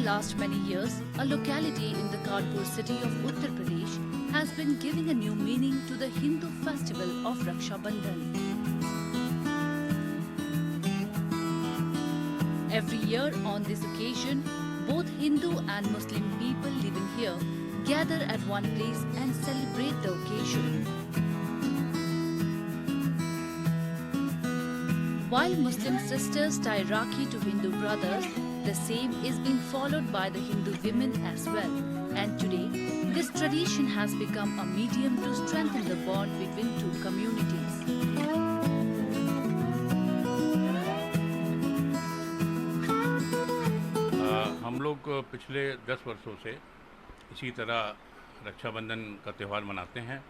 last many years, a locality in the Kanpur city of Uttar Pradesh has been giving a new meaning to the Hindu festival of Raksha Bandhan. Every year on this occasion, both Hindu and Muslim people living here gather at one place and celebrate the occasion. While Muslim sisters tie Rakhi to Hindu brothers, the same is being followed by the Hindu women as well. And today, this tradition has become a medium to strengthen the bond between two communities. हम लोग पिछले 10 वर्षों से इसी तरह रक्षाबंधन का त्यौहार मनाते हैं।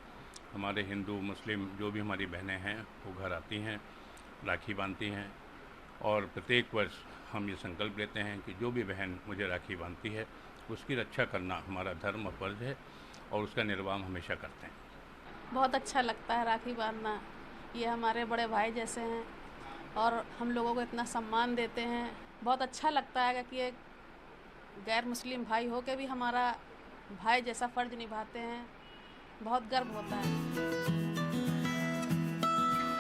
हमारे हिंदू मुस्लिम जो भी हमारी बहनें हैं वो घर आती हैं, राखी बांधती हैं और प्रत्येक वर्ष हम ये संकल्प लेते हैं कि जो भी बहन मुझे राखी बांधती है उसकी रक्षा करना हमारा धर्म और फर्ज है और उसका निर्वाह हमेशा करते हैं। बहुत अच्छा लगता है राखी बांधना। ये हमारे बड़े भाई जैसे हैं और हम लोगों को इतना सम्मान देते हैं। बहुत अच्छा लगता है कि एक गैर मुस्लिम भाई हो के भी हमारा भाई जैसा फर्ज निभाते हैं। बहुत गर्व होता है।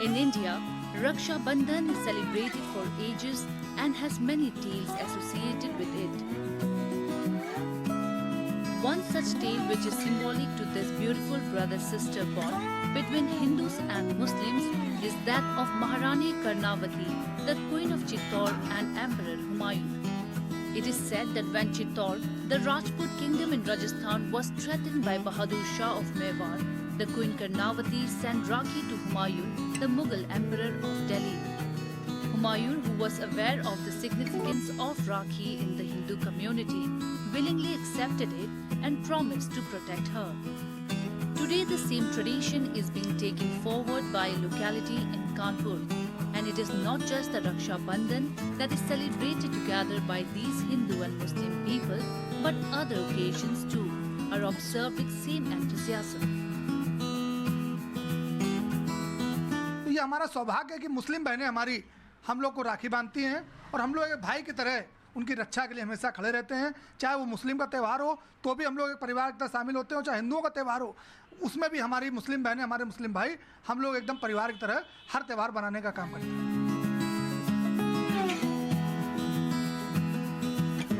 In India, Raksha Bandhan is celebrated for ages and has many tales associated with it. One such tale which is symbolic to this beautiful brother-sister bond between Hindus and Muslims is that of Maharani Karnavati, the Queen of Chittor and Emperor Humayun. It is said that when Chittor, the Rajput kingdom in Rajasthan, was threatened by Bahadur Shah of Mewar, the Queen Karnavati sent Rakhi to Humayun, the Mughal Emperor of Delhi. Humayun, who was aware of the significance of Rakhi in the Hindu community, willingly accepted it and promised to protect her. Today, the same tradition is being taken forward by a locality in Kanpur. And it is not just the Raksha Bandhan that is celebrated together by these Hindu and Muslim people, but other occasions too are observed with same enthusiasm. ये हमारा सौभाग्य है कि मुस्लिम बहनें हमारी हम लोग को राखी बांधती हैं और हम लोग एक भाई की तरह उनकी रक्षा के लिए हमेशा खड़े रहते हैं। चाहे वो मुस्लिम का त्यौहार हो तो भी हम लोग एक परिवार की तरह शामिल होते हैं, चाहे हिंदुओं का त्यौहार हो उसमें भी हमारी मुस्लिम बहनें, हमारे मुस्लिम भाई, हम लोग एकदम परिवार की तरह हर त्यौहार बनाने का काम करते हैं।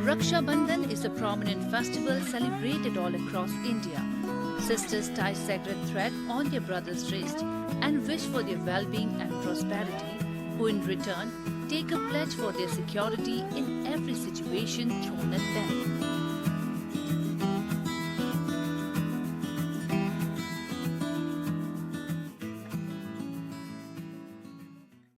Raksha Bandhan is a prominent festival celebrated all across India. Sisters tie sacred thread on their brother's wrist and wish for their well-being and prosperity, who in return take a pledge for their security in every situation thrown at them.